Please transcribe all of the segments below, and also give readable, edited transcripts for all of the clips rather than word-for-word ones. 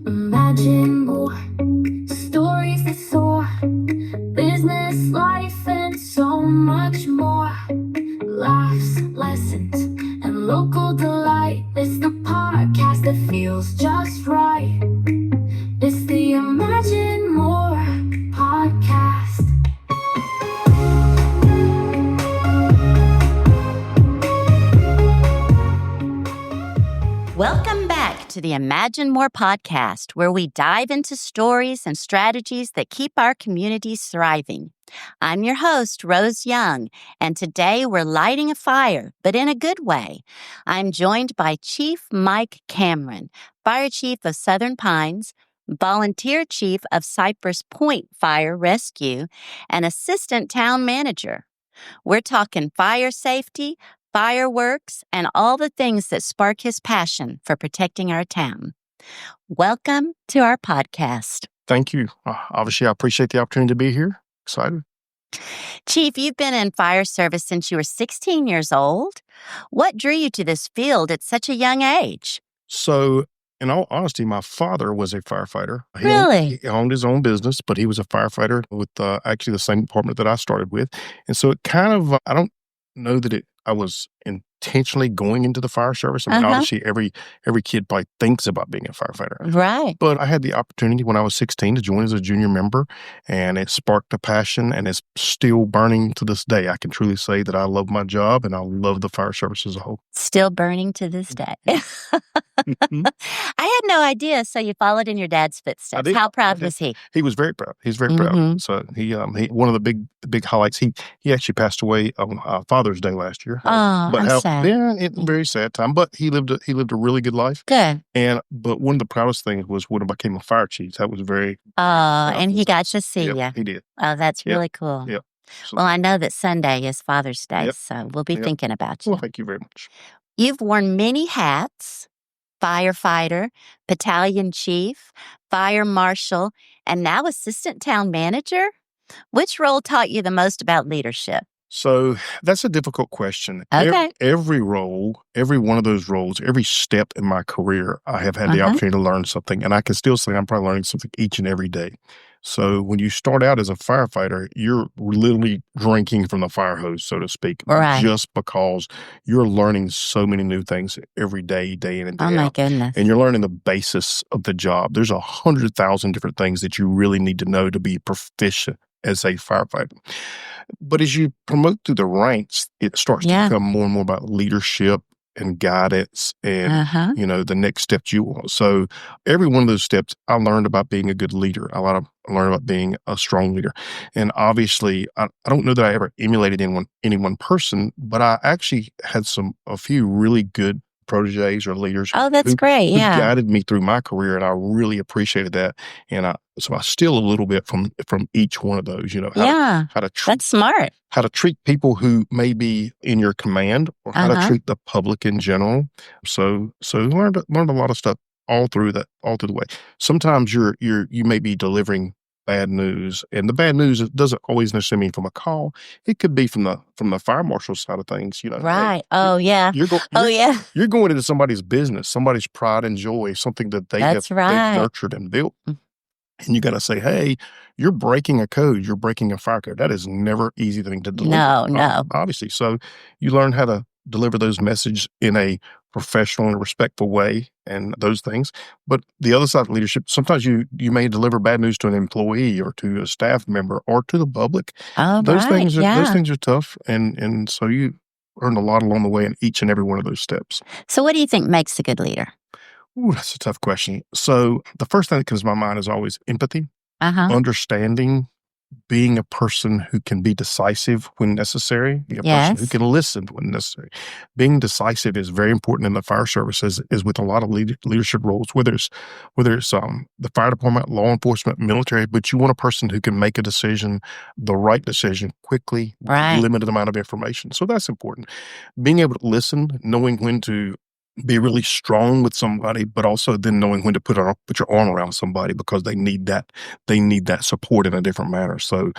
Imagine more stories that soar, business, life, and so much more. Laughs, lessons, and local delight. It's the podcast that feels just right. It's the Imagine More podcast. Welcome back to the Imagine More podcast, where we dive into stories and strategies that keep our communities thriving. I'm your host, Rose Young, and today we're lighting a fire, but in a good way. I'm joined by Chief Mike Cameron, Fire Chief of Southern Pines, Volunteer Chief of Cypress Point Fire Rescue, and Assistant Town Manager. We're talking fire safety, fireworks, and all the things that spark his passion for protecting our town. Welcome to our podcast. Thank you. Obviously, I appreciate the opportunity to be here. Excited. Chief, you've been in fire service since you were 16 years old. What drew you to this field at such a young age? So, in all honesty, my father was a firefighter. Really? He owned his own business, but he was a firefighter with actually the same department that I started with. And so it kind of, I don't know that I was intentionally going into the fire service. I mean, obviously, every kid probably thinks about being a firefighter. Right. But I had the opportunity when I was 16 to join as a junior member, and it sparked a passion, and it's still burning to this day. I can truly say that I love my job, and I love the fire service as a whole. Still burning to this day. I had no idea. So you followed in your dad's footsteps. I did. How proud was he? He was very proud. He's very proud. So he one of the big highlights. He actually passed away on Father's Day last year. Oh, I'm sad. Yeah, very sad time. But he lived a really good life. Good. But one of the proudest things was when I became a fire chief. That was very. Oh, and he got to see you. He did. Oh, that's really cool. Yep. So, Well, I know that Sunday is Father's Day, so we'll be thinking about you. well, thank you very much. You've worn many hats: firefighter, battalion chief, fire marshal, and now assistant town manager. Which role taught you the most about leadership? So that's a difficult question. Okay. Every role, every one of those roles, every step in my career, I have had the opportunity to learn something. And I can still say I'm probably learning something each and every day. So when you start out as a firefighter, you're literally drinking from the fire hose, so to speak, Right. just because you're learning so many new things every day, day in and day out. Oh, my goodness. And you're learning the basis of the job. There's 100,000 different things that you really need to know to be proficient as a firefighter. But as you promote through the ranks, it starts to become more and more about leadership and guidance and, the next steps you want. So every one of those steps, I learned about being a good leader. I learned about being a strong leader. And obviously, I don't know that I ever emulated any one person, but I actually had a few really good proteges or leaders. Oh, that's great. Who Yeah. guided me through my career, and I really appreciated that. And so I steal a little bit from each one of those, how to treat That's smart. how to treat people who may be in your command, or how to treat the public in general. So learned a lot of stuff all through the way. Sometimes you may be delivering bad news, and the bad news doesn't always necessarily mean from a call. It could be from the fire marshal side of things. Right. Hey, Yeah. you're going into somebody's business, somebody's pride and joy, something that they've nurtured and built. And you got to say, hey, you're breaking a code. You're breaking a fire code. That is never easy thing to deliver. No. Obviously. So you learn how to deliver those messages in a professional and respectful way and those things. But the other side of leadership, sometimes you may deliver bad news to an employee or to a staff member or to the public. Oh, those things are tough. And so you learn a lot along the way in each and every one of those steps. So what do you think makes a good leader? Ooh, that's a tough question. So the first thing that comes to my mind is always empathy, understanding, being a person who can be decisive when necessary, be a person who can listen when necessary. Being decisive is very important in the fire service, as with a lot of leadership roles, whether it's the fire department, law enforcement, military, but you want a person who can make a decision, the right decision, quickly, with limited amount of information. So that's important. Being able to listen, knowing when to be really strong with somebody, but also then knowing when to put your arm around somebody because they need that support in a different manner. So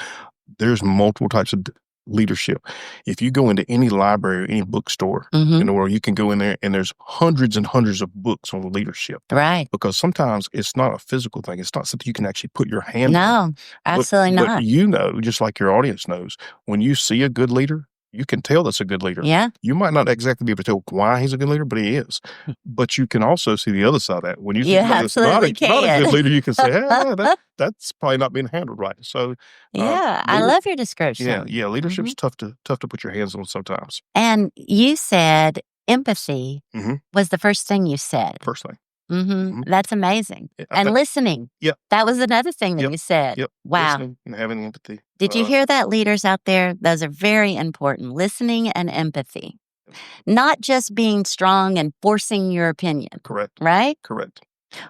there's multiple types of leadership. If you go into any library, any bookstore in the world, you can go in there and there's hundreds and hundreds of books on leadership. Right. Because sometimes it's not a physical thing. It's not something you can actually put your hand on. No, absolutely not. But you know, just like your audience knows, when you see a good leader, you can tell that's a good leader. Yeah. You might not exactly be able to tell why he's a good leader, but he is. But you can also see the other side of that. When you see somebody that's not a good leader, you can say, that's probably not being handled right. So I love your description. Yeah. Leadership's tough to put your hands on sometimes. And you said empathy was the first thing you said. First thing. That's amazing. And listening. Yep. That was another thing that you said. Yep. Wow. Listening and having empathy. Did you hear that, leaders out there? Those are very important. Listening and empathy. Not just being strong and forcing your opinion. Correct. Right? Correct.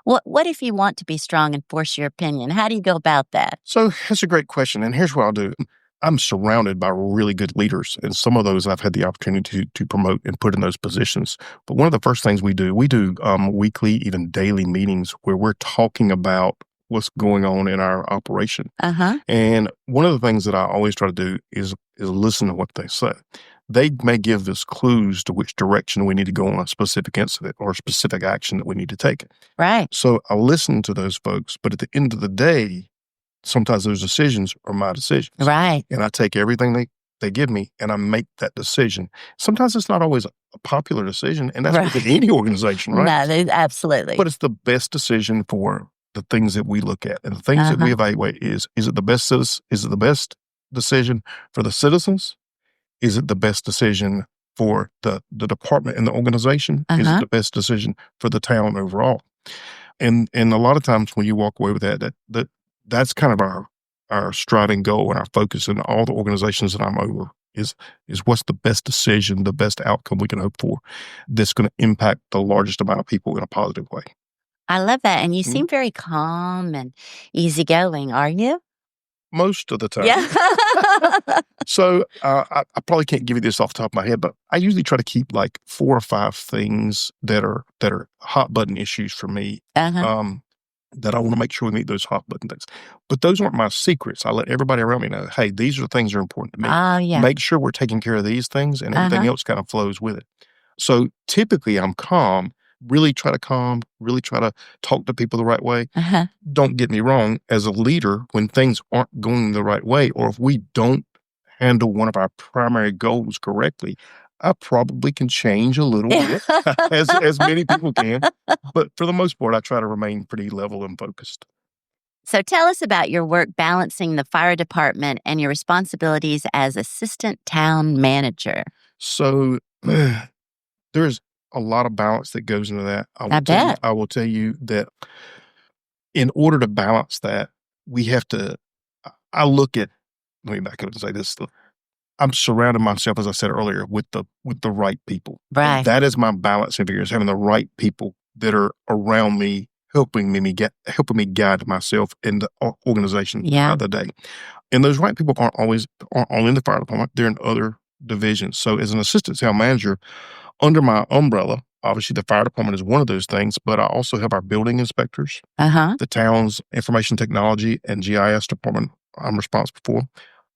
What if you want to be strong and force your opinion? How do you go about that? So that's a great question. And here's what I'll do. I'm surrounded by really good leaders, and some of those I've had the opportunity to promote and put in those positions. But one of the first things we do weekly, even daily meetings where we're talking about what's going on in our operation. And one of the things that I always try to do is listen to what they say. They may give us clues to which direction we need to go on a specific incident or a specific action that we need to take. Right. So I listen to those folks, but at the end of the day, sometimes those decisions are my decisions. Right. And I take everything they give me and I make that decision. Sometimes it's not always a popular decision, and that's with any organization, right? No, absolutely. But it's the best decision for the things that we look at. And the things that we evaluate is it the best decision for the citizens? Is it the best decision for the department and the organization? Is it the best decision for the town overall? And a lot of times when you walk away with that's kind of our striving goal and our focus in all the organizations that I'm over is what's the best decision, the best outcome we can hope for that's going to impact the largest amount of people in a positive way. I love that. And you seem very calm and easygoing, are you? Most of the time. Yeah. So I probably can't give you this off the top of my head, but I usually try to keep like 4 or 5 things that are hot button issues for me. That I want to make sure we meet those hot button things. But those aren't my secrets. I let everybody around me know, hey, these are the things that are important to me. Yeah. Make sure we're taking care of these things and everything else kind of flows with it. So typically I'm calm, really try to talk to people the right way. Don't get me wrong, as a leader, when things aren't going the right way, or if we don't handle one of our primary goals correctly, I probably can change a little bit, as many people can. But for the most part, I try to remain pretty level and focused. So tell us about your work balancing the fire department and your responsibilities as assistant town manager. So there's a lot of balance that goes into that. I will tell you that in order to balance that, we have to, let me back up and say this. I'm surrounding myself, as I said earlier, with the right people. Right. And that is my balancing figure, is having the right people that are around me, helping me guide myself in the organization of the day. And those right people aren't only in the fire department; they're in other divisions. So, as an assistant town manager, under my umbrella, obviously the fire department is one of those things, but I also have our building inspectors, the town's information technology and GIS department I'm responsible for.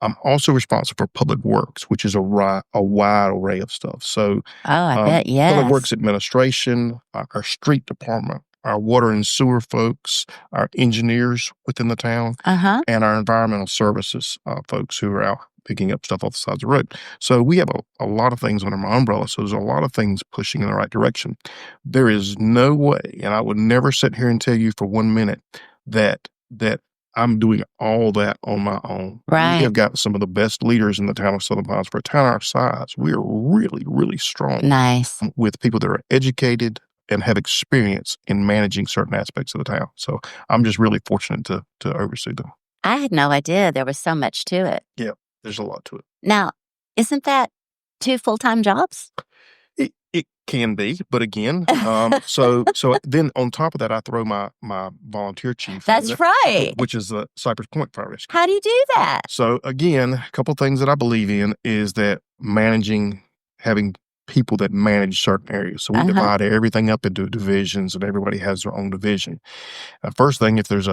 I'm also responsible for public works, which is a wide array of stuff. So, I bet, yes. Public works administration, our street department, our water and sewer folks, our engineers within the town, and our environmental services folks who are out picking up stuff off the sides of the road. So we have a lot of things under my umbrella. So there's a lot of things pushing in the right direction. There is no way, and I would never sit here and tell you for 1 minute that I'm doing all that on my own. Right. We have got some of the best leaders in the town of Southern Pines. For a town our size, we are really, really strong. Nice. With people that are educated and have experience in managing certain aspects of the town. So I'm just really fortunate to oversee them. I had no idea there was so much to it. Yeah, there's a lot to it. Now, isn't that 2 full-time jobs? It can be, but again, so then on top of that, I throw my volunteer chief. That's right. Which is the Cypress Point Fire Rescue. How do you do that? So again, a couple things that I believe in is that having people that manage certain areas. So we divide everything up into divisions, and everybody has their own division. First thing, if there's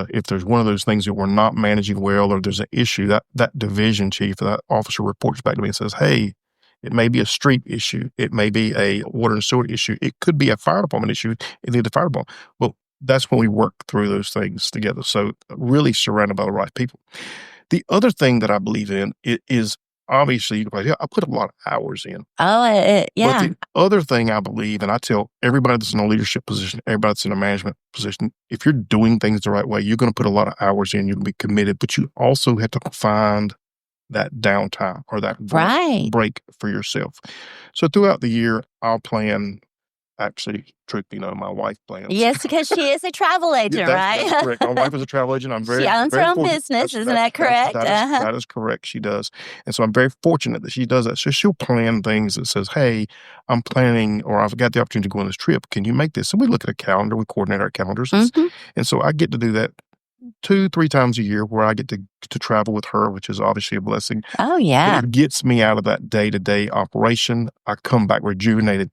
one of those things that we're not managing well, or there's an issue, that division chief, that officer reports back to me and says, "Hey, it may be a street issue. It may be a water and sewer issue. It could be a fire department issue. It needs the fire department." Well, that's when we work through those things together. So really surrounded by the right people. The other thing that I believe in is obviously, I put a lot of hours in. Yeah. But the other thing I believe, and I tell everybody that's in a leadership position, everybody that's in a management position, if you're doing things the right way, you're going to put a lot of hours in. You're going to be committed, but you also have to find that downtime or that break for yourself. So throughout the year, I'll plan. Actually, truth be known, my wife plans. Yes, because she is a travel agent, right? That's correct. My wife is a travel agent. She owns her own business, isn't that correct? That is correct. She does. And so I'm very fortunate that she does that. So she'll plan things that says, "Hey, I'm planning, or I've got the opportunity to go on this trip. Can you make this?" And we look at a calendar. We coordinate our calendars. And so I get to do that 2-3 times a year, where I get to travel with her, which is obviously a blessing. Oh, yeah. But it gets me out of that day-to-day operation. I come back rejuvenated.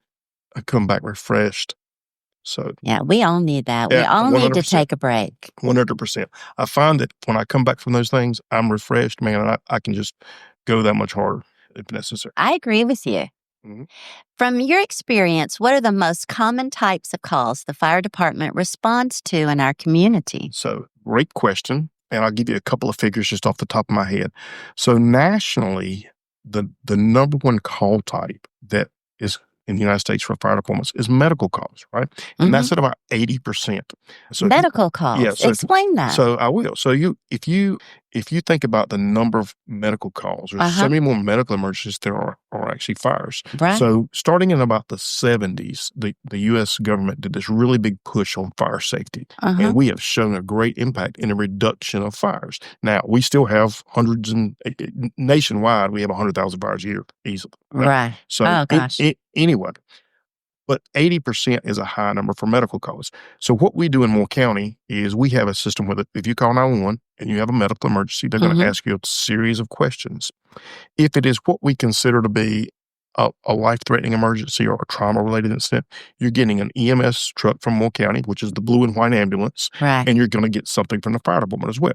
I come back refreshed. So yeah, we all need that. We all 100%. Need to take a break. 100%. I find that when I come back from those things, I'm refreshed, man, and I can just go that much harder if necessary. I agree with you. From your experience, what are the most common types of calls the fire department responds to in our community? So, great question. And I'll give you a couple of figures just off the top of my head. So nationally, the number one call type that is in the United States for fire departments is medical calls, right? And that's at about 80%. So medical calls. Yeah, so explain that. So I will. So if you think about the number of medical calls, there's so many more medical emergencies there are actually fires. Right. So starting in about the 70s, the U.S. government did this really big push on fire safety. And we have shown a great impact in a reduction of fires. Now, we still have hundreds, and nationwide, we have 100,000 fires a year easily. Right. So anyway, but 80% is a high number for medical calls. So what we do in Moore County is we have a system where if you call 911 and you have a medical emergency, they're going to ask you a series of questions. If it is what we consider to be a life-threatening emergency or a trauma-related incident, you're getting an EMS truck from Moore County, which is the blue and white ambulance, and you're going to get something from the fire department as well.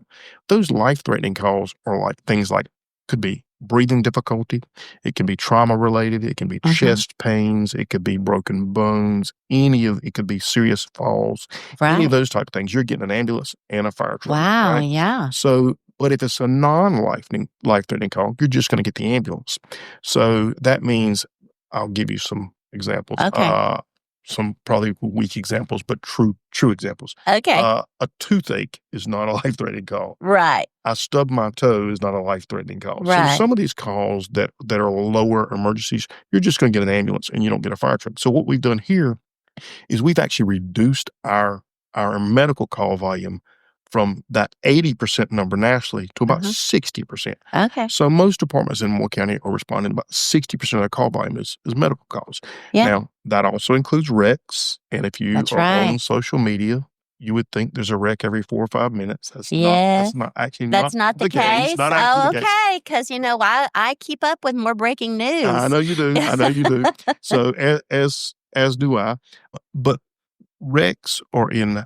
Those life-threatening calls are like things like could be breathing difficulty, it can be trauma-related, it can be chest pains, it could be broken bones, it could be serious falls, any of those type of things. You're getting an ambulance and a fire truck. Wow, yeah. So, but if it's a life-threatening call, you're just going to get the ambulance. So that means, I'll give you some examples. Okay. Some probably weak examples, but true examples. Okay. A toothache is not a life-threatening call. Right. I stubbed my toe is not a life-threatening call. Right. So some of these calls that are lower emergencies, you're just going to get an ambulance and you don't get a fire truck. So what we've done here is we've actually reduced our medical call volume from that 80% number nationally to about 60%. Okay. So most departments in Moore County are responding about 60% of their call volume is medical calls. Yeah. Now, that also includes wrecks. And if you are on social media, you would think there's a wreck every 4 or 5 minutes. That's not the case. Okay. Because, I keep up with more breaking news. I know you do. So as do I. But wrecks are in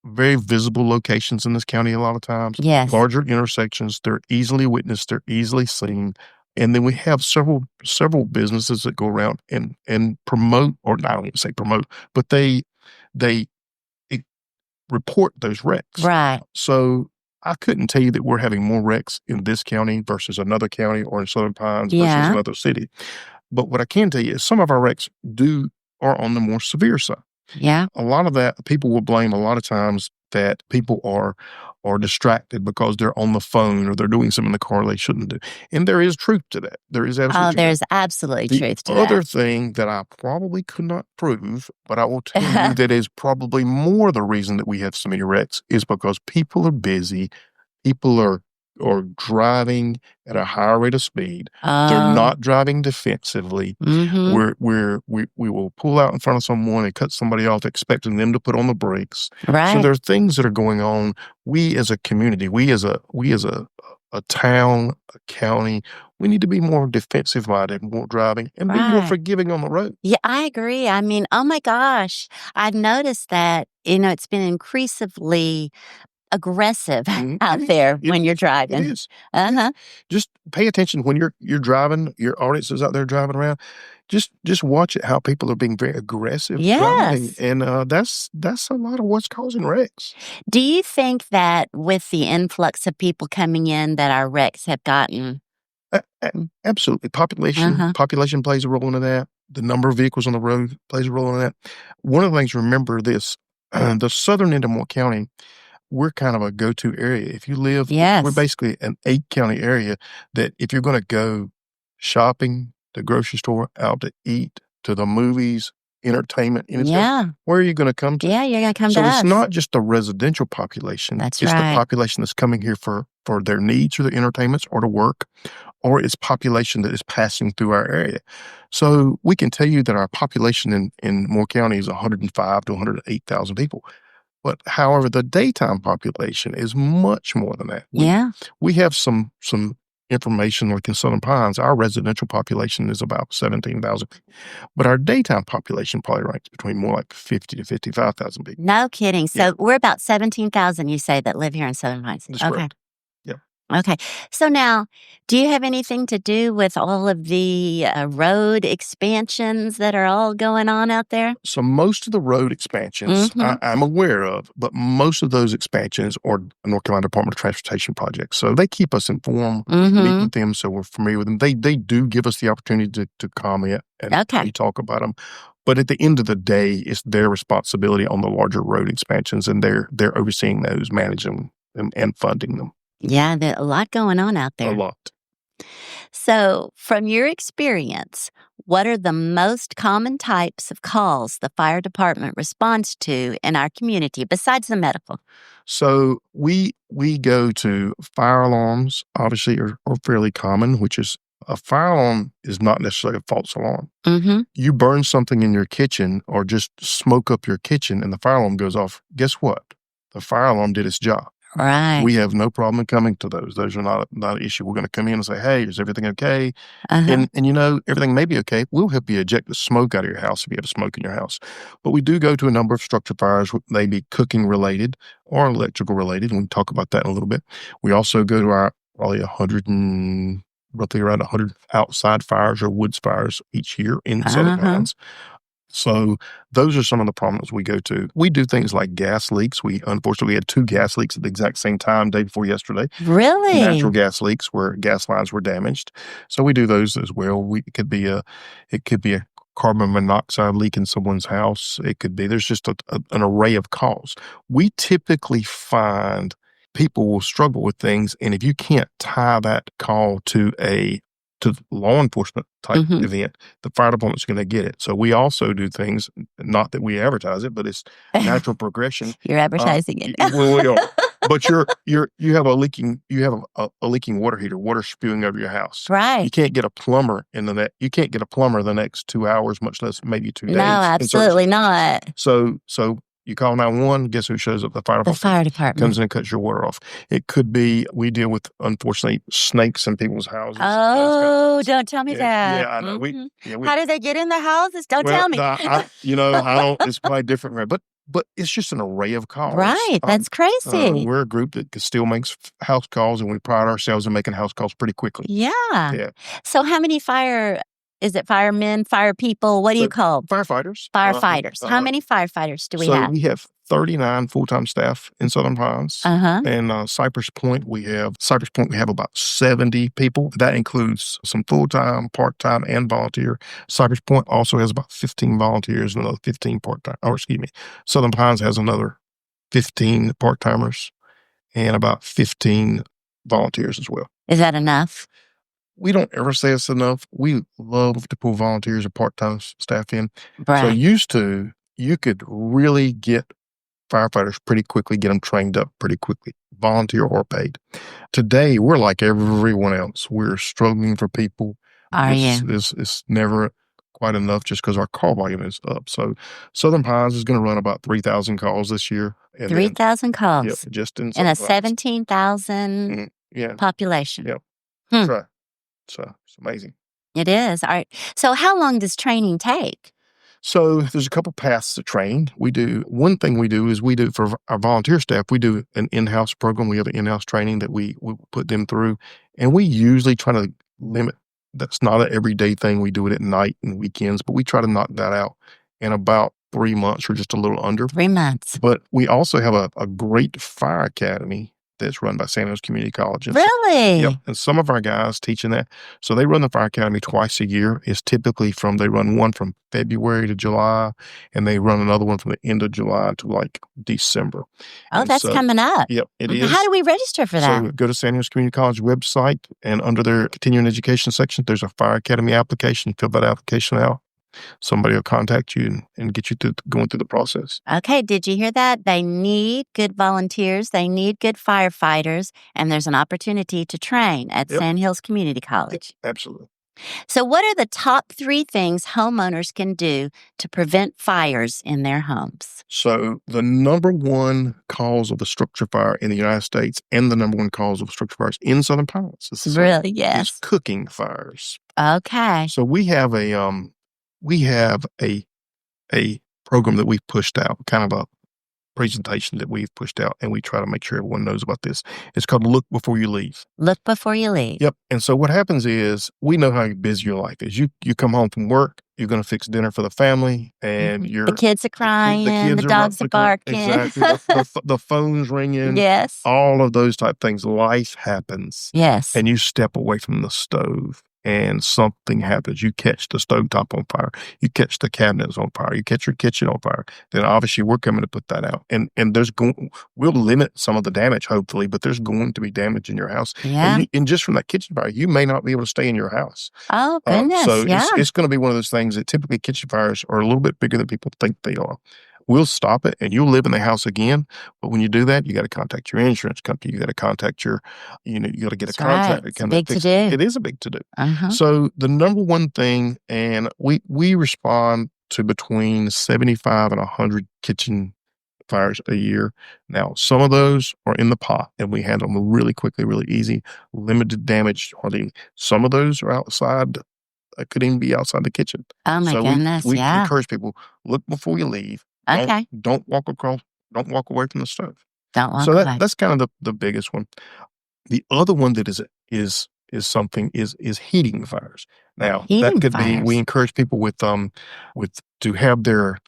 very visible locations in this county a lot of times. Yes. Larger intersections. They're easily witnessed. They're easily seen. And then we have several businesses that go around and promote, or I don't even say promote, but they report those wrecks. Right. So I couldn't tell you that we're having more wrecks in this county versus another county, or in Southern Pines versus another city. But what I can tell you is some of our wrecks are on the more severe side. Yeah. A lot of that, people will blame a lot of times that people are distracted because they're on the phone or they're doing something in the car they shouldn't do. And there is truth to that. There is absolutely there's absolutely truth to that. The other thing that I probably could not prove, but I will tell you that is probably more the reason that we have so many wrecks is because people are busy. People are driving at a higher rate of speed. They're not driving defensively. We will pull out in front of someone and cut somebody off expecting them to put on the brakes. Right. So there are things that are going on. We as a community, we as a a town, a county, we need to be more defensive-minded, more driving, and be more forgiving on the road. Yeah, I agree. I mean, oh my gosh, I've noticed that, it's been increasingly aggressive out there when you're driving. It is. Uh-huh. Just pay attention when you're driving, your audience is out there driving around. Just watch it, how people are being very aggressive driving, and that's a lot of what's causing wrecks. Do you think that with the influx of people coming in that our wrecks have gotten? Absolutely. Population plays a role in that. The number of vehicles on the road plays a role in that. One of the things, remember this, the southern end of Moore County, we're kind of a go-to area. If you live, we're basically an 8-county area that if you're going to go shopping, the grocery store, out to eat, to the movies, entertainment, anything, where are you going to come to? Yeah, you're going to come to us. So it's not just the residential population. It's the population that's coming here for their needs or their entertainments or to work, or it's population that is passing through our area. So we can tell you that our population in Moore County is 105 to 108,000 people. But however, the daytime population is much more than that. We have some information like in Southern Pines, our residential population is about 17,000. But our daytime population probably ranks between more like 50 to 55,000 people. No kidding. So we're about 17,000, you say, that live here in Southern Pines. That's correct. Yeah. Okay. So now, do you have anything to do with all of the road expansions that are all going on out there? So most of the road expansions I'm aware of, but most of those expansions are North Carolina Department of Transportation projects. So they keep us informed, meet with them, so we're familiar with them. They do give us the opportunity to comment and we talk about them. But at the end of the day, it's their responsibility on the larger road expansions, and they're overseeing those, managing them, and funding them. Yeah, there's a lot going on out there. A lot. So, from your experience, what are the most common types of calls the fire department responds to in our community besides the medical? So we go to fire alarms, obviously, are fairly common, which is a fire alarm is not necessarily a false alarm. You burn something in your kitchen or just smoke up your kitchen and the fire alarm goes off. Guess what? The fire alarm did its job. Right. We have no problem in coming to those. Those are not an issue. We're going to come in and say, hey, is everything okay? And everything may be okay. We'll help you eject the smoke out of your house if you have smoke in your house. But we do go to a number of structure fires, maybe cooking related or electrical related, and we can talk about that in a little bit. We also go to our probably roughly around 100 outside fires or woods fires each year in Southern Pines. So those are some of the problems we go to. We do things like gas leaks. Unfortunately, we had 2 gas leaks at the exact same time, day before yesterday. Really? Natural gas leaks where gas lines were damaged. So we do those as well. It could be a carbon monoxide leak in someone's house. There's just an array of calls. We typically find people will struggle with things, and if you can't tie that call to law enforcement type event, the fire department's going to get it. So we also do things, not that we advertise it, but it's natural progression. You're advertising it. Well, we are. But you have a leaking water heater, water spewing over your house. Right. You can't get a plumber You can't get a plumber the next 2 hours, much less maybe 2 days. No, absolutely not. So you call 911, guess who shows up? The fire department. The fire department. Comes in and cuts your water off. It could be, we deal with, unfortunately, snakes in people's houses. Oh, don't tell me that. Yeah, I know. How do they get in the houses? Don't tell me. I don't, it's probably different, but it's just an array of calls. Right, that's crazy. We're a group that still makes house calls, and we pride ourselves in making house calls pretty quickly. Yeah. So how many is it firemen, fire people? What do you call? Firefighters. Firefighters. How many firefighters do we have? So we have 39 full-time staff in Southern Pines. And Cypress Point, we have about 70 people. That includes some full-time, part-time, and volunteer. Cypress Point also has about 15 volunteers and another 15 part-time. Southern Pines has another 15 part-timers and about 15 volunteers as well. Is that enough? We don't ever say it's enough. We love to pull volunteers or part-time staff in. Right. So you could really get firefighters pretty quickly, get them trained up pretty quickly, volunteer or paid. Today, we're like everyone else. We're struggling for people. Are you? It's never quite enough just because our call volume is up. So Southern Pines is going to run about 3,000 calls this year. 3,000 calls? Yep, just in a 17,000 population. Yep. Hmm. Right. So it's amazing. It is. All right. So how long does training take? So there's a couple paths to train. One thing we do is for our volunteer staff, we do an in-house program. We have an in-house training that we put them through. And we usually try to limit, that's not an everyday thing. We do it at night and weekends, but we try to knock that out in about 3 months or just a little under. 3 months. But we also have a great fire academy that's run by San Jose Community College. Really? Yep. And some of our guys teaching that. So they run the fire academy twice a year. It's typically they run one from February to July, and they run another one from the end of July to like December. Oh, that's coming up. Yep, it is. How do we register for that? So go to San Jose Community College website, and under their continuing education section, there's a fire academy application. Fill that application out. Somebody will contact you and get you going through the process. Okay. Did you hear that? They need good volunteers. They need good firefighters. And there's an opportunity to train at Sand Hills Community College. Yep, absolutely. So what are the top 3 things homeowners can do to prevent fires in their homes? So the number one cause of a structure fire in the United States and the number one cause of structure fires in Southern Pines really, yes, is cooking fires. Okay. So we have a program that we've pushed out, kind of a presentation that we've pushed out, and we try to make sure everyone knows about this. It's called Look Before You Leave. Look before you leave. Yep. And so what happens is we know how busy your life is. You come home from work, you're going to fix dinner for the family, and the kids are crying, the dogs are barking. Exactly. the phone's ringing. Yes. All of those type things. Life happens. Yes. And you step away from the stove, and something happens. You catch the stovetop on fire. You catch the cabinets on fire. You catch your kitchen on fire. Then obviously we're coming to put that out. And we'll limit some of the damage, hopefully, but there's going to be damage in your house. Yeah. And just from that kitchen fire, you may not be able to stay in your house. Oh, goodness. So it's going to be one of those things that typically kitchen fires are a little bit bigger than people think they are. We'll stop it and you'll live in the house again. But when you do that, you got to contact your insurance company. You got to contact you got to get a contract. Right. It's a big to-do. It is a big to-do. So the number one thing, and we respond to between 75 and 100 kitchen fires a year. Now, some of those are in the pot and we handle them really quickly, really easy, limited damage. Some of those are outside. Could even be outside the kitchen. Oh my goodness. We encourage people, look before you leave. Okay. Don't walk away from the stove. Don't walk away. That's kind of the biggest one. The other one that is heating fires. Now that could be, we encourage people to have their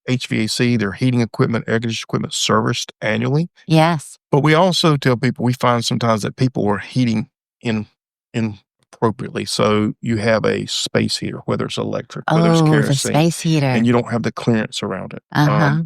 HVAC, their heating equipment, air conditioning equipment serviced annually. Yes. But we also tell people, we find sometimes that people are heating inappropriately. So you have a space heater, whether it's electric, whether it's kerosene, the space heater, and you don't have the clearance around it.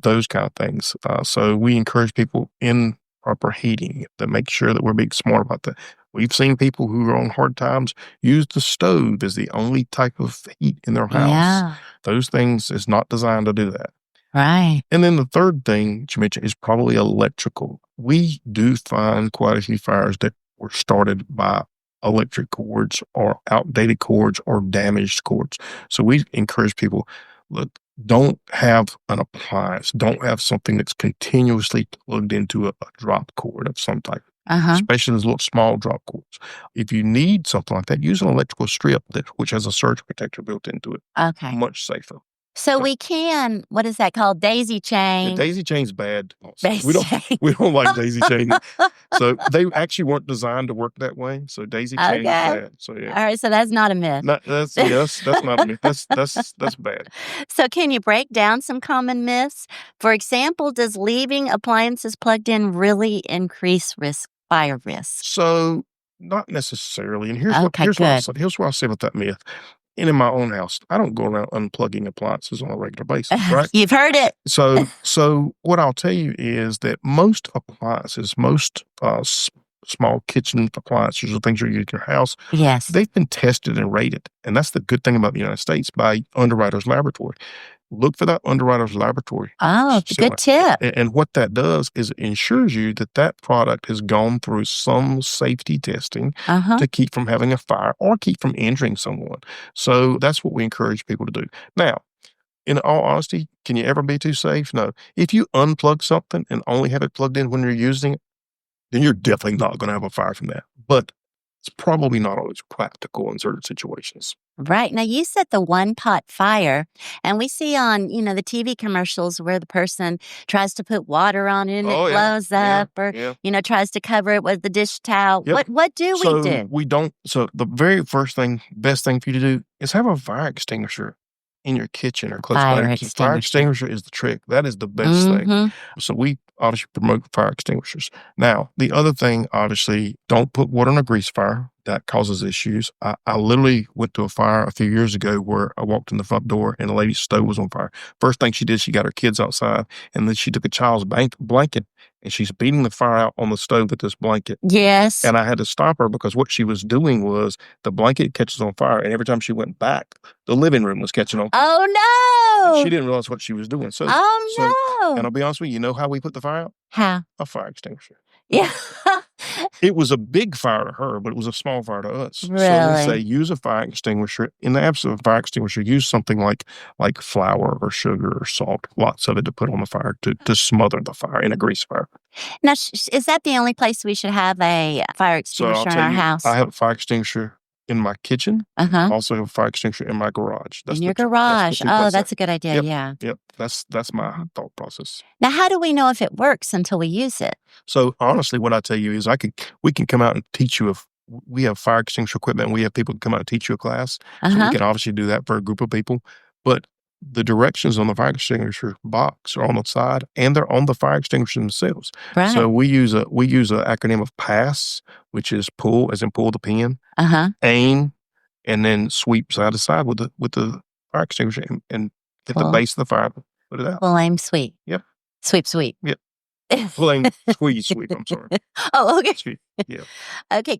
Those kind of things. So we encourage people in proper heating to make sure that we're being smart about that. We've seen people who are on hard times use the stove as the only type of heat in their house. Yeah. Those things is not designed to do that. Right. And then the third thing that you mentioned is probably electrical. We do find quite a few fires that were started by electric cords or outdated cords or damaged cords. So we encourage people, look, don't have an appliance. Don't have something that's continuously plugged into a drop cord of some type, especially those little small drop cords. If you need something like that, use an electrical strip which has a surge protector built into it. Okay. Much safer. So we can, what is that called? Daisy chain. Yeah, daisy chain's bad. Chain. We don't like daisy chain. So they actually weren't designed to work that way. So daisy chain is bad. So yeah. All right. So that's not a myth. That's not a myth. That's bad. So can you break down some common myths? For example, does leaving appliances plugged in really increase fire risk? So not necessarily. And here's what I'll say about that myth. And in my own house, I don't go around unplugging appliances on a regular basis, right? You've heard it. So what I'll tell you is that most appliances, small kitchen appliances or things you use in your house, yes, they've been tested and rated. And that's the good thing about the United States by Underwriters Laboratory. Look for that Underwriters Laboratory. Oh, good tip. And what that does is it ensures you that product has gone through some safety testing to keep from having a fire or keep from injuring someone. So that's what we encourage people to do. Now, in all honesty, can you ever be too safe? No. If you unplug something and only have it plugged in when you're using it, then you're definitely not going to have a fire from that. But it's probably not always practical in certain situations. Right. Now, you said the one-pot fire, and we see on, the TV commercials where the person tries to put water on it and it blows up or, tries to cover it with the dish towel. Yep. What do we do? We don't. So the very first thing, best thing for you to do is have a fire extinguisher in your kitchen or close by. Fire extinguisher is the trick. That is the best thing. So we obviously promote fire extinguishers. Now, the other thing, obviously, don't put wood on a grease fire. That causes issues. I literally went to a fire a few years ago where I walked in the front door and a lady's stove was on fire. First thing she did, she got her kids outside, and then she took a child's blanket and she's beating the fire out on the stove with this blanket. Yes. And I had to stop her because what she was doing was the blanket catches on fire, and every time she went back, the living room was catching on fire. Oh, no. And she didn't realize what she was doing. No. And I'll be honest with you, how we put the fire out? How? A fire extinguisher. Yeah. It was a big fire to her, but it was a small fire to us. Really? So we say use a fire extinguisher. In the absence of a fire extinguisher, use something like flour or sugar or salt, lots of it to put on the fire to smother the fire in a grease fire. Now, is that the only place we should have a fire extinguisher in our house? I have a fire extinguisher in my kitchen. I also have a fire extinguisher in my garage. In your garage. That's a good idea. Yep. Yep. That's my thought process. Now, how do we know if it works until we use it? So honestly, what I tell you is we can come out and teach you we have fire extinguisher equipment and we have people come out and teach you a class. So we can obviously do that for a group of people. But the directions on the fire extinguisher box are on the side and they're on the fire extinguisher themselves. Right. So we use an acronym of PASS, which is pull, as in pull the pin, aim, and then sweep side to side with the fire extinguisher and hit the base of the fire, put it out. Pull, aim, sweep. Yep. Sweep. Yep. Pull, aim, sweep. I'm sorry. Oh, okay. Sweep. Yeah. Okay.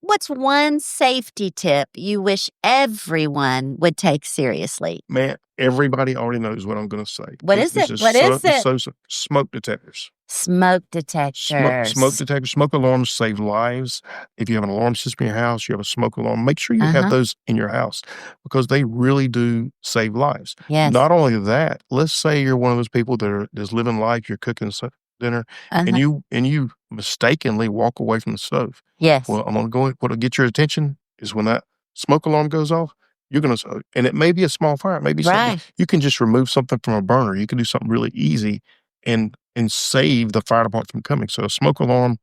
What's one safety tip you wish everyone would take seriously? Man, everybody already knows what I'm going to say. What is it? What is it? So smoke detectors. Smoke detectors. Smoke detectors. Smoke alarms save lives. If you have an alarm system in your house, you have a smoke alarm, make sure you have those in your house because they really do save lives. Yes. Not only that, let's say you're one of those people that's living life, you're cooking dinner, and you mistakenly walk away from the stove. Yes. Well, what'll get your attention is when that smoke alarm goes off, you're going to, and it may be a small fire. It may be something, you can just remove something from a burner. You can do something really easy and save the fire department from coming. So a smoke alarm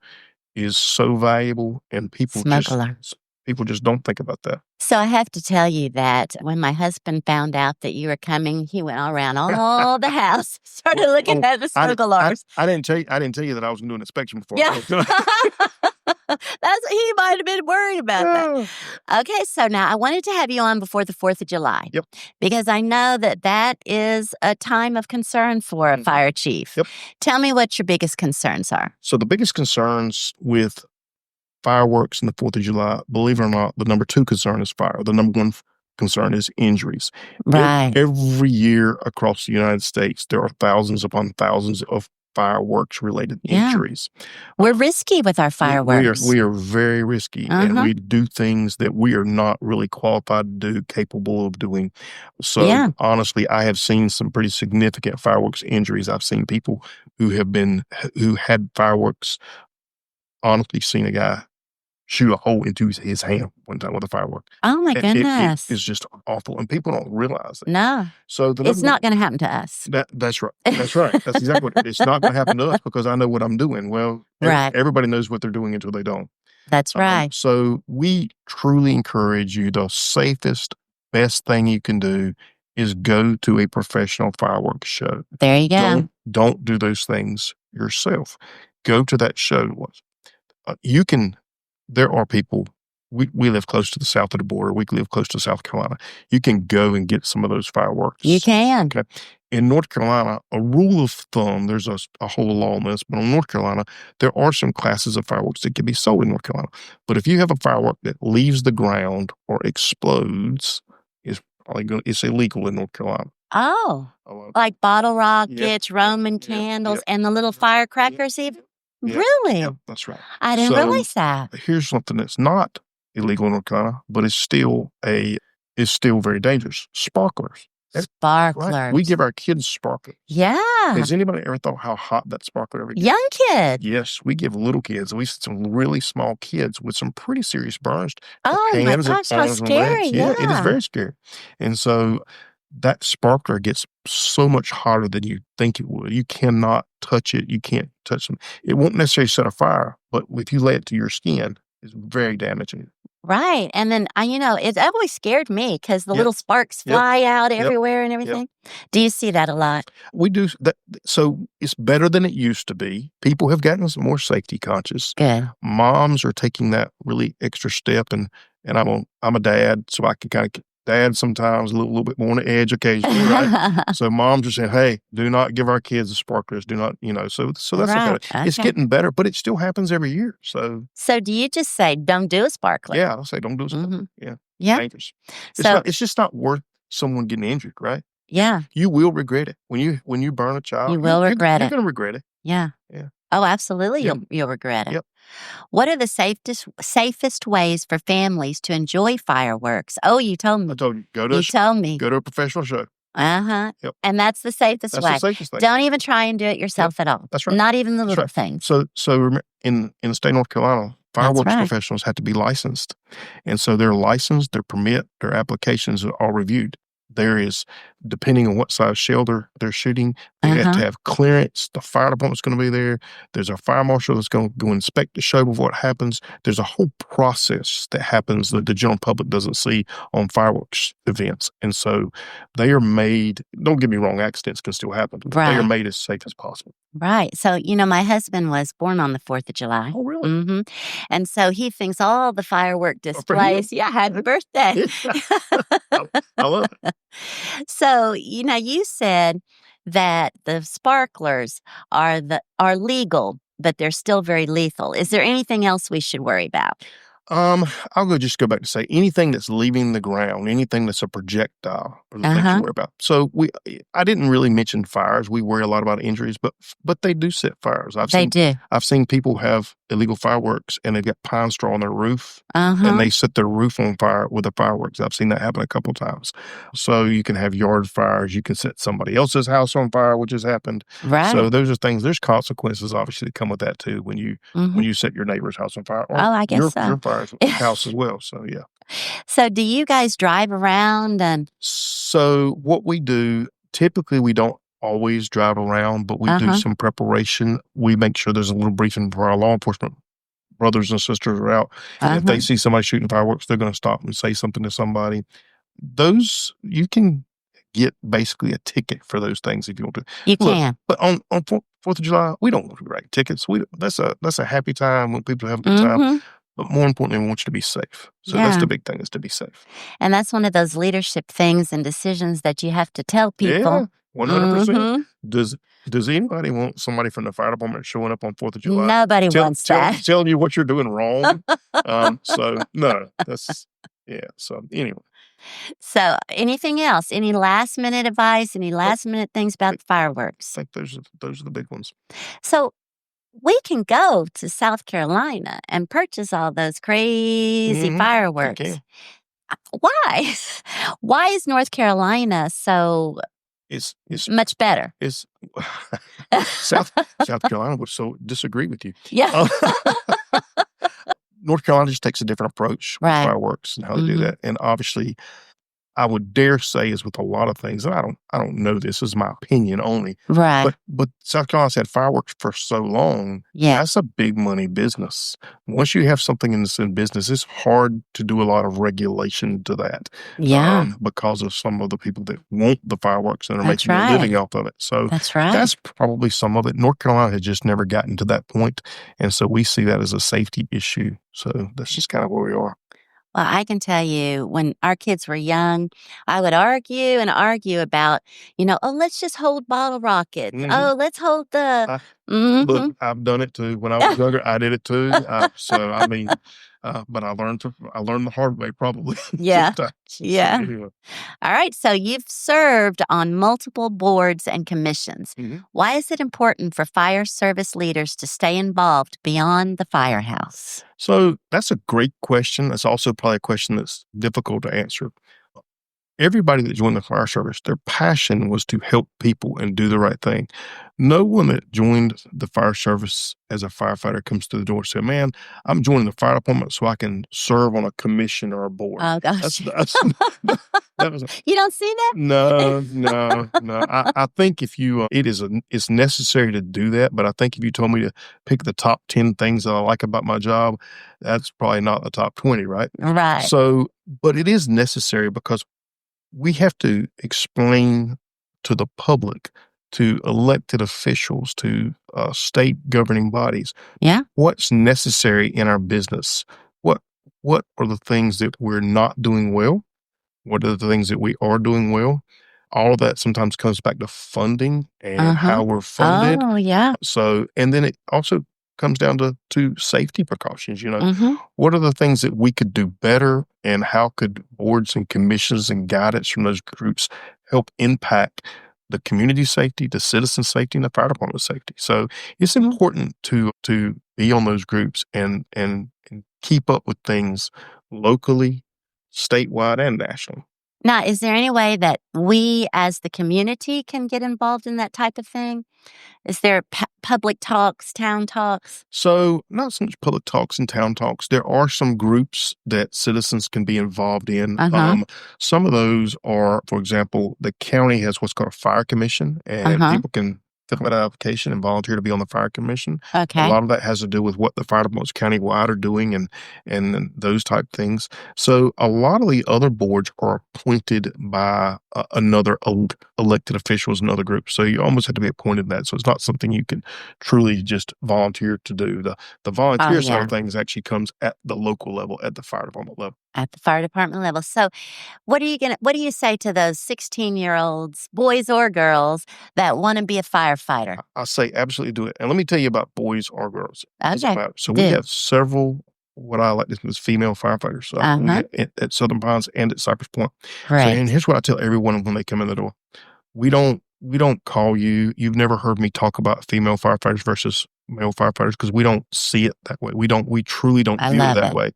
is so valuable and people just don't think about that. So I have to tell you that when my husband found out that you were coming, he went all around all the house, started looking at the smoke alarms. I didn't tell you that I was going to do an inspection before. Yeah. He might have been worried about that. Okay, so now I wanted to have you on before the 4th of July. Yep. Because I know that is a time of concern for a fire chief. Yep. Tell me what your biggest concerns are. So the biggest concerns with fireworks and the 4th of July, believe it or not, the number 2 concern is fire. The number 1 concern is injuries. Right. Every year across the United States, there are thousands upon thousands of fireworks-related injuries. We're risky with our fireworks. We are very risky, and we do things that we are not really qualified to do, capable of doing. So honestly, I have seen some pretty significant fireworks injuries. I've seen people who had fireworks, honestly seen a guy shoot a hole into his hand one time with a firework. Oh my goodness. It is just awful. And people don't realize that. No. So it's not going to happen to us. That's right. That's right. That's exactly what it's not going to happen to us because I know what I'm doing. Well, everybody knows what they're doing until they don't. That's right. So we truly encourage you. The safest, best thing you can do is go to a professional fireworks show. There you go. Don't do those things yourself. Go to that show. There are people, we live close to the south of the border. We live close to South Carolina. You can go and get some of those fireworks. You can. Okay. In North Carolina, a rule of thumb, there's a whole law on this, but in North Carolina, there are some classes of fireworks that can be sold in North Carolina. But if you have a firework that leaves the ground or explodes, it's illegal in North Carolina. Oh, like bottle rockets, Roman candles, and the little firecrackers even? Yeah. Really? Yeah, that's right. I didn't realize that. Here's something that's not illegal in North Carolina, but it's still very dangerous. Sparklers. Sparklers. Right. We give our kids sparklers. Yeah. Has anybody ever thought how hot that sparkler ever gets? Young kids. Yes, we give little kids. We see some really small kids with some pretty serious burns. Oh my Hands and gosh, how arms and scary. legs. Yeah, it is very scary. And so that sparkler gets so much hotter than you think it would. You cannot touch it. You can't touch them. It won't necessarily set a fire, but if you lay it to your skin, it's very damaging. Right. And then, it always scared me because the little sparks fly out everywhere and everything. Do you see that a lot? We do that. So it's better than it used to be. People have gotten more safety conscious. Good. Moms are taking that really extra step, and I'm a dad, so I can kind of dad sometimes a little bit more on the edge occasionally, right? So moms are saying, "Hey, do not give our kids the sparklers. Do not, So that's right. okay. It's getting better, but it still happens every year. So do you just say, "Don't do a sparkler"? Yeah, I'll say, "Don't do a sparkler." Mm-hmm. Yeah, yeah. Dangerous. It's just not worth someone getting injured, right? Yeah. You will regret it when you burn a child. You will regret it. You're going to regret it. Yeah. Yeah. Oh, absolutely. Yep. You'll regret it. Yep. What are the safest ways for families to enjoy fireworks? Oh, you told me. I told you, You told me. Go to a professional show. Uh-huh. Yep. And that's the safest way. That's the safest thing. Don't even try and do it yourself at all. That's right. Not even the little things. So remember, in the state of North Carolina, fireworks professionals have to be licensed. And so their license, their permit, their applications are all reviewed. There is, depending on what size shell they're shooting, they have to have clearance. The fire department's going to be there. There's a fire marshal that's going to go inspect the show before it happens. There's a whole process that happens that the general public doesn't see on fireworks events. And so they are made, don't get me wrong, accidents can still happen, but they are made as safe as possible. Right. So, my husband was born on the 4th of July. Oh, really? Mm-hmm. And so he thinks all the firework displays. Yeah, happy birthday. I love it. So, you said that the sparklers are legal, but they're still very lethal. Is there anything else we should worry about? I'll just go back to say anything that's leaving the ground, anything that's a projectile, are the things to worry about. So I didn't really mention fires. We worry a lot about injuries, but they do set fires. I've seen people have illegal fireworks and they've got pine straw on their roof and they set their roof on fire with the fireworks. I've seen that happen a couple of times. So you can have yard fires. You can set somebody else's house on fire, which has happened. Right. So those are things. There's consequences, obviously, that come with that too when you set your neighbor's house on fire. Or I guess so. Your fire's house as well. So yeah. So do you guys drive around and? So what we do, typically we don't always drive around, but we do some preparation. We make sure there's a little briefing for our law enforcement brothers and sisters are out. And if they see somebody shooting fireworks, they're going to stop and say something to somebody. Those, you can get basically a ticket for those things if you want to. You can. But on 4th of July, we don't write tickets. That's a happy time when people have a good time. But more importantly, we want you to be safe. So that's the big thing, is to be safe. And that's one of those leadership things and decisions that you have to tell people. Yeah, 100%. Does anybody want somebody from the fire department showing up on 4th of July? Nobody wants that. Telling you what you're doing wrong. So, no, so anyway. So anything else? Any last minute advice? Any last minute things about the fireworks? I think those are the big ones. So we can go to South Carolina and purchase all those crazy fireworks. Okay. Why? Why is North Carolina so it's much better? It's South Carolina would so disagree with you. Yeah. North Carolina just takes a different approach with fireworks and how they do that. And obviously, I would dare say, is with a lot of things, and I don't know this, is my opinion only. Right. But South Carolina's had fireworks for so long. Yeah. That's a big money business. Once you have something in business, it's hard to do a lot of regulation to that. Yeah. Because of some of the people that want the fireworks and are making a living off of it. So that's probably some of it. North Carolina has just never gotten to that point. And so we see that as a safety issue. So that's just kind of where we are. Well, I can tell you, when our kids were young, I would argue about, let's just hold bottle rockets. Oh, let's hold the... Look, I've done it too. When I was younger, I did it too. But I learned the hard way, probably. Yeah. Yeah. So anyway. All right. So you've served on multiple boards and commissions. Why is it important for fire service leaders to stay involved beyond the firehouse? So that's a great question. That's also probably a question that's difficult to answer. everybody that joined the fire service, their passion was to help people and do the right thing. No one that joined the fire service as a firefighter comes to the door and says, man, I'm joining the fire department so I can serve on a commission or a board. Oh, gosh. That was you don't see that? No. I think if you, it's necessary to do that. But I think if you told me to pick the top 10 things that I like about my job, that's probably not the top 20, right? Right. So, but it is necessary because we have to explain to the public, to elected officials, to state governing bodies, what's necessary in our business. What are the things that we're not doing well? What are the things that we are doing well? All of that sometimes comes back to funding and how we're funded. Oh, yeah. So, and then it also comes down to safety precautions. What are the things that we could do better, and how could boards and commissions and guidance from those groups help impact the community safety, the citizen safety, and the fire department safety? So it's important to be on those groups and keep up with things locally, statewide, and nationally. Now, is there any way that we as the community can get involved in that type of thing? Is there public talks, town talks? So not so much public talks and town talks. There are some groups that citizens can be involved in. Some of those are, for example, the county has what's called a fire commission, and people can fill out an application and volunteer to be on the fire commission. Okay. A lot of that has to do with what the fire departments countywide are doing and those type things. So a lot of the other boards are appointed by another elected officials, another group. So you almost have to be appointed to that. So it's not something you can truly just volunteer to do. The volunteer side of things actually comes at the local level, at the fire department level. At the fire department level. So what do you say to those 16-year-olds, boys or girls, that want to be a firefighter? I say absolutely do it. And let me tell you about boys or girls. Okay. So we have several, what I like to think is female firefighters at Southern Pines and at Cypress Point. Right. So, and here's what I tell everyone when they come in the door. We don't call you. You've never heard me talk about female firefighters versus male firefighters because we don't see it that way. We truly don't view it that way.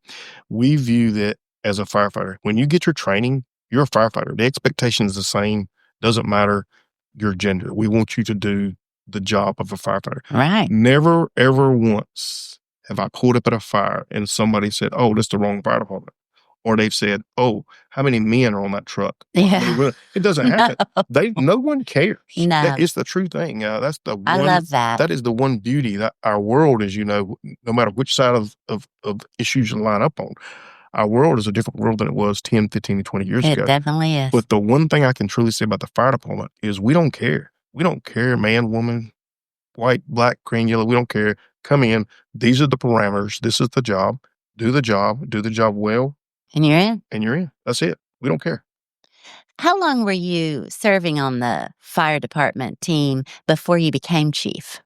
We view that as a firefighter. When you get your training, you're a firefighter. The expectation is the same. Doesn't matter your gender. We want you to do the job of a firefighter. Right. Never, ever once have I pulled up at a fire and somebody said, oh, that's the wrong fire department. Or they've said, oh, how many men are on that truck? Yeah. It doesn't happen. No one cares. No. It's the true thing. That's the one. I love that. That is the one beauty that our world is, no matter which side of issues you line up on, our world is a different world than it was 10, 15, 20 years ago. It definitely is. But the one thing I can truly say about the fire department is we don't care. We don't care, man, woman, white, black, green, yellow. We don't care. Come in. These are the parameters. This is the job. Do the job well. And you're in. And you're in. That's it. We don't care. How long were you serving on the fire department team before you became chief?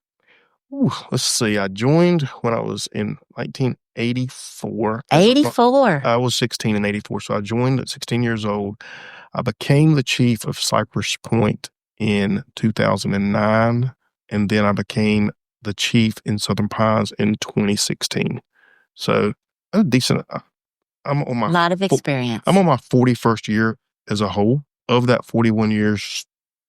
Let's see. I joined when I was in 1984. 84? I was 16 in 84, so I joined at 16 years old. I became the chief of Cypress Point in 2009, and then I became the chief in Southern Pines in 2016. So a decent. I'm on my lot of experience. I'm on my 41st year as a whole. Of that 41 years,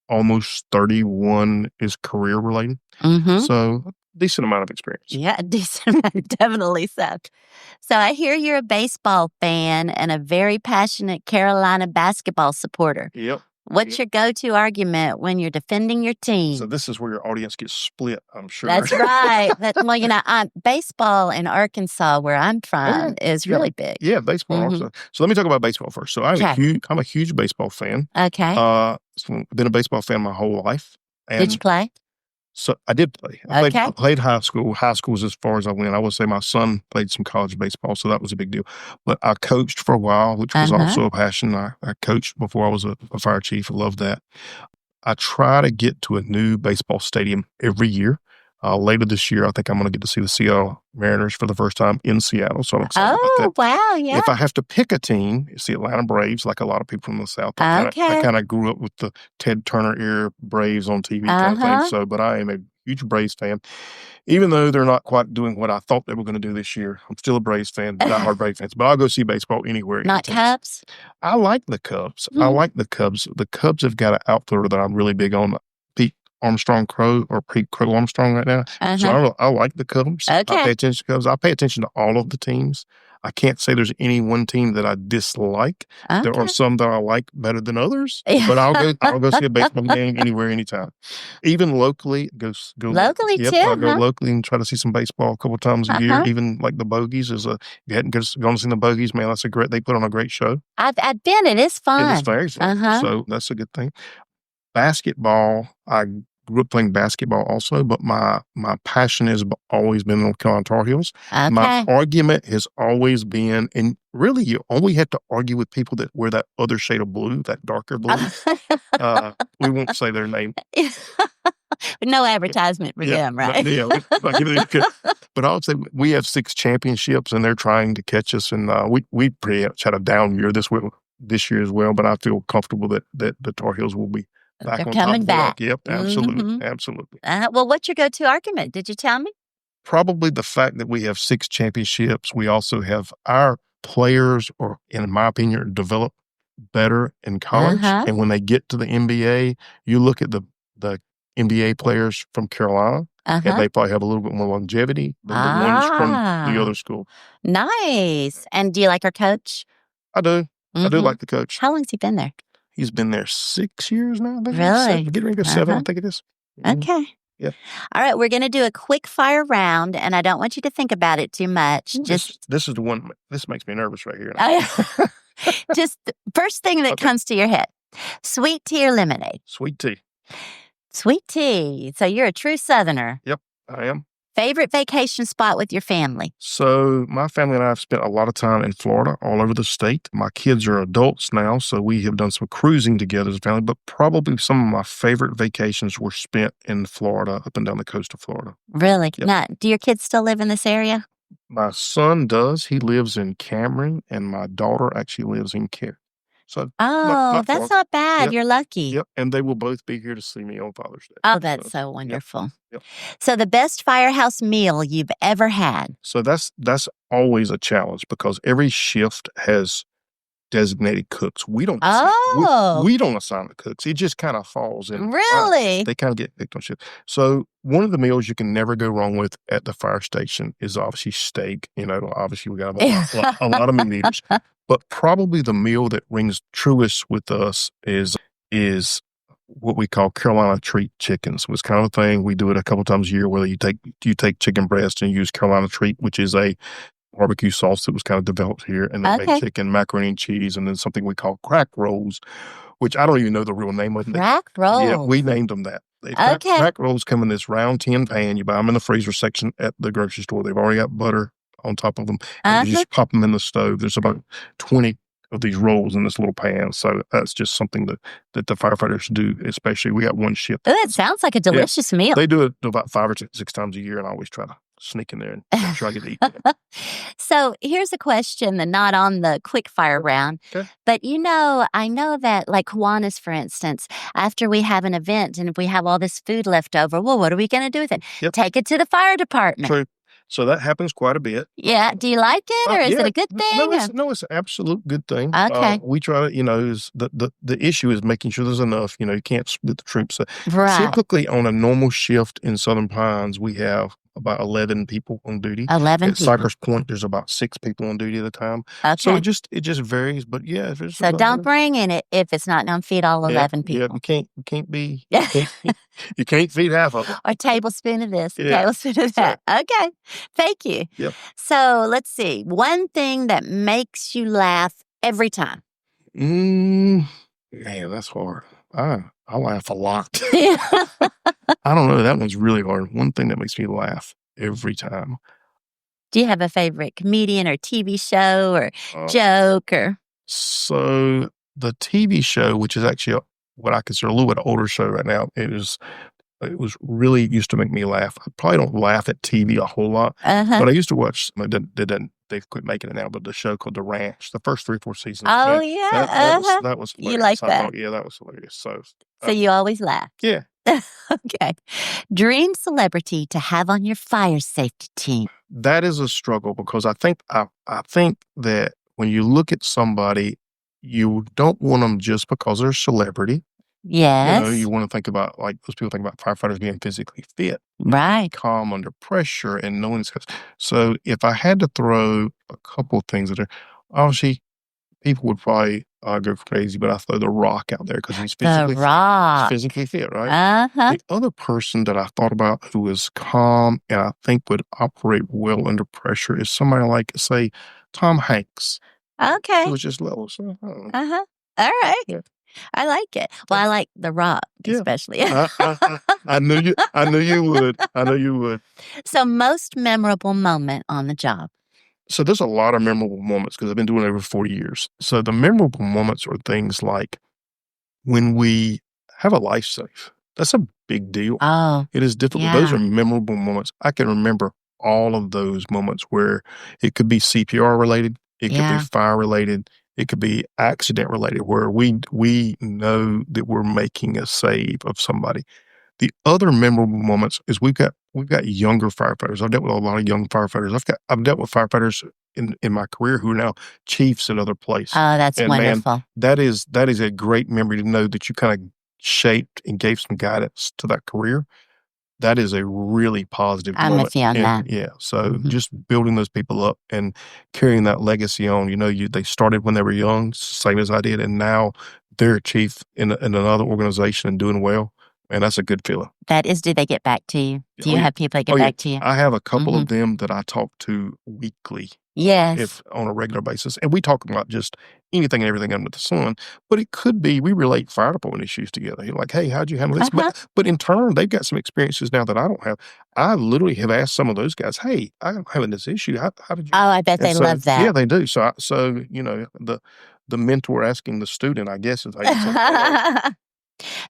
almost 31 is career related. So decent amount of experience. Yeah, a decent amount, definitely so. So I hear you're a baseball fan and a very passionate Carolina basketball supporter. Yep. What's your go-to argument when you're defending your team? So this is where your audience gets split, I'm sure. That's right. Baseball in Arkansas, where I'm from, is really big. Yeah, baseball in Arkansas. So let me talk about baseball first. So I'm a huge baseball fan. Okay. Been a baseball fan my whole life. And did you play? So I did play. I played high school. High school was as far as I went. I would say my son played some college baseball, so that was a big deal. But I coached for a while, which was also a passion. I coached before I was a fire chief. I loved that. I try to get to a new baseball stadium every year. Later this year, I think I'm going to get to see the Seattle Mariners for the first time in Seattle. So I'm excited about that. Wow, yeah. If I have to pick a team, it's the Atlanta Braves, like a lot of people from the South. I kind of grew up with the Ted Turner era Braves on TV kind of thing. So, but I am a huge Braves fan. Even though they're not quite doing what I thought they were going to do this year, I'm still a Braves fan, diehard Braves fans. But I'll go see baseball anywhere. Not Cubs? I like the Cubs. I like the Cubs. The Cubs have got an outfielder that I'm really big on, Pete Crow Armstrong right now. So I like the Cubs. Okay. I pay attention to Cubs. I pay attention to all of the teams. I can't say there's any one team that I dislike. Okay. There are some that I like better than others, but I'll go see a baseball game anywhere, anytime. Even locally, go locally too. I'll go locally and try to see some baseball a couple of times a year. Even like the Bogies if you hadn't gone to see the Bogies, man, they put on a great show. I've been. It is fun. It is very fun. So that's a good thing. Basketball, I grew up playing basketball also, but my passion has always been on Carolina Tar Heels. Okay. My argument has always been, and really you only have to argue with people that wear that other shade of blue, that darker blue. We won't say their name. No advertisement for them, right? But I would say we have 6 championships and they're trying to catch us, and we pretty much had a down year this year as well, but I feel comfortable that the Tar Heels will be They're coming back. Yep, absolutely, absolutely. Well, what's your go-to argument? Did you tell me? Probably the fact that we have 6 championships. We also have our players, or in my opinion, develop better in college. And when they get to the NBA, you look at the NBA players from Carolina, and they probably have a little bit more longevity than the ones from the other school. Nice. And do you like our coach? I do. I do like the coach. How long has he been there? He's been there 6 years now. Really? Getting ready to go 7, I think it is. Okay. Yeah. All right, we're going to do a quick fire round, and I don't want you to think about it too much. This is the one. This makes me nervous right here. Just the first thing that comes to your head: sweet tea or lemonade? Sweet tea. Sweet tea. So you're a true Southerner. Yep, I am. Favorite vacation spot with your family? So my family and I have spent a lot of time in Florida, all over the state. My kids are adults now, so we have done some cruising together as a family, but probably some of my favorite vacations were spent in Florida, up and down the coast of Florida. Really? Yep. Now, do your kids still live in this area? My son does. He lives in Cameron, and my daughter actually lives in Cary. So that's not bad. Yep. You're lucky. Yep. And they will both be here to see me on Father's Day. Oh, that's so wonderful. Yep. So the best firehouse meal you've ever had? So that's always a challenge because every shift has designated cooks. We don't we don't assign the cooks. It just kind of falls in. Really? They kind of get picked on shift. So one of the meals you can never go wrong with at the fire station is obviously steak. Obviously we got a lot of meat eaters. But probably the meal that rings truest with us is what we call Carolina treat chickens. It's kind of a thing. We do it a couple times a year where you take chicken breast and use Carolina treat, which is a barbecue sauce that was kind of developed here, and then make chicken, macaroni and cheese, and then something we call crack rolls, which I don't even know the real name of. Crack rolls? Yeah, we named them that. Crack rolls come in this round tin pan. You buy them in the freezer section at the grocery store. They've already got butter on top of them. And you just pop them in the stove. There's about 20 of these rolls in this little pan. So that's just something that the firefighters do, especially. We got one shift. Oh, it sounds like a delicious meal. They do it about 5 or 6 times a year, and I always try to sneak in there and make sure I get to eat it. So here's a question that's not on the quick fire round. Okay. But I know that like Kiwanis, for instance, after we have an event and if we have all this food left over, well, what are we going to do with it? Yep. Take it to the fire department. True. So that happens quite a bit. Yeah. Do you like it, or is it a good thing? No, it's an absolute good thing. Okay. We try to, the issue is making sure there's enough. You can't split the troops. Right. Typically on a normal shift in Southern Pines, we have about 11 people on duty. 11 At people. Cypress Point, there's about 6 people on duty at a time. Okay. So it just varies, but yeah. So don't bring in it if it's not going to feed all 11 people. Yeah, you can't feed half of them. Or a tablespoon of this, a tablespoon of that. Okay. Thank you. Yep. So let's see. One thing that makes you laugh every time. Man, that's hard. I laugh a lot. I don't know. That one's really hard. One thing that makes me laugh every time. Do you have a favorite comedian or TV show or joke or? So the TV show, which is actually what I consider a little bit older show right now, it was really used to make me laugh. I probably don't laugh at TV a whole lot, but I used to watch. They quit making it now, but the show called The Ranch, the first 3 or 4 seasons. Oh yeah, that was hilarious. You like that? Yeah, that was hilarious. So you always laugh. Yeah. Okay. Dream celebrity to have on your fire safety team. That is a struggle because I think that when you look at somebody, you don't want them just because they're a celebrity. Yes. You want to think about, like, those people think about firefighters being physically fit, right? Calm under pressure, and knowing this. So if I had to throw a couple things that are, obviously, people would probably go crazy, but I throw The Rock out there because he's physically fit, right? Uh-huh. The other person that I thought about who is calm and I think would operate well under pressure is somebody like, say, Tom Hanks. Okay. Who was just level. So, I don't know. Uh-huh. All right. Yeah. I like it. Well, I like The Rock, especially. I knew you would. I know you would. So, most memorable moment on the job? So there's a lot of memorable moments because I've been doing it over 40 years. So the memorable moments are things like when we have a life safe. That's a big deal. Oh, it is difficult. Yeah. Those are memorable moments. I can remember all of those moments where it could be CPR related, it could be fire related, it could be accident related, where we know that we're making a save of somebody. The other memorable moments is we've got younger firefighters. I've dealt with a lot of young firefighters. I've dealt with firefighters in my career who are now chiefs at other places. Oh, that's wonderful. Man, that is a great memory to know that you kind of shaped and gave some guidance to that career. That is a really positive I'm moment. with you on that. Yeah. So just building those people up and carrying that legacy on. They started when they were young, same as I did, and now they're a chief in another organization and doing well. And that's a good feeling. That is, do they get back to you? Do you have people that get back to you? I have a couple of them that I talk to weekly. Yes. If on a regular basis. And we talk about just anything and everything under the sun. But it could be we relate fire department issues together. You're like, hey, how'd you handle this? But in turn, they've got some experiences now that I don't have. I literally have asked some of those guys, hey, I'm having this issue. How did you? Oh, I bet they love that. Yeah, they do. So the mentor asking the student, I guess, is how you say.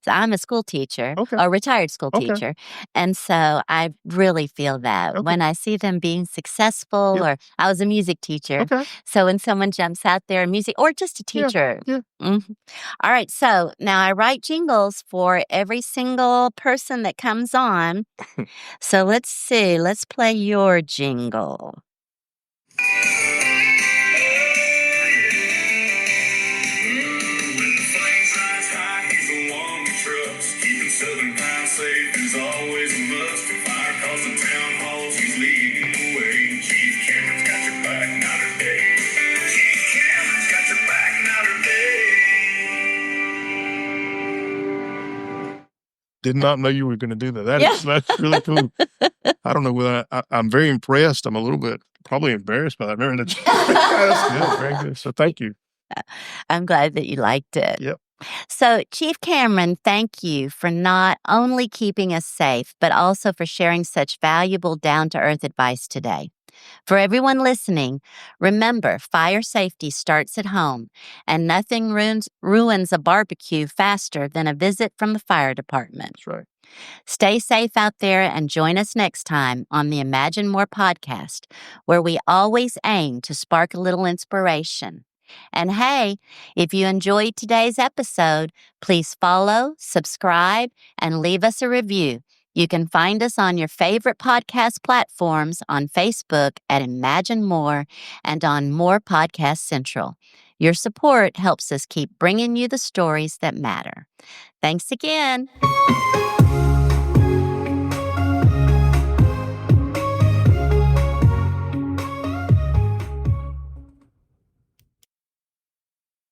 So I'm a school teacher, Okay. a retired school Okay. teacher. And so I really feel that Okay. when I see them being successful, Yep. or I was a music teacher. Okay. So when someone jumps out there in music, or just a teacher. Yeah. Mhm. All right. So now I write jingles for every single person that comes on. So let's see. Let's play your jingle. Southern Pine safe is always a must. Fire calls the town halls, he's leading the way. Chief Cameron's got your back, not her day. Chief Cameron's got your back, not her day. Did not know you were going to do that. That's really cool. I don't know whether I'm very impressed. I'm a little bit probably embarrassed by that. Remember that? That's good. Very good. So thank you. I'm glad that you liked it. Yep. So, Chief Cameron, thank you for not only keeping us safe, but also for sharing such valuable down-to-earth advice today. For everyone listening, remember, fire safety starts at home, and nothing ruins a barbecue faster than a visit from the fire department. That's right. Stay safe out there and join us next time on the Imagine More podcast, where we always aim to spark a little inspiration. And hey, if you enjoyed today's episode, please follow, subscribe, and leave us a review. You can find us on your favorite podcast platforms, on Facebook at Imagine More, and on More Podcast Central. Your support helps us keep bringing you the stories that matter. Thanks again.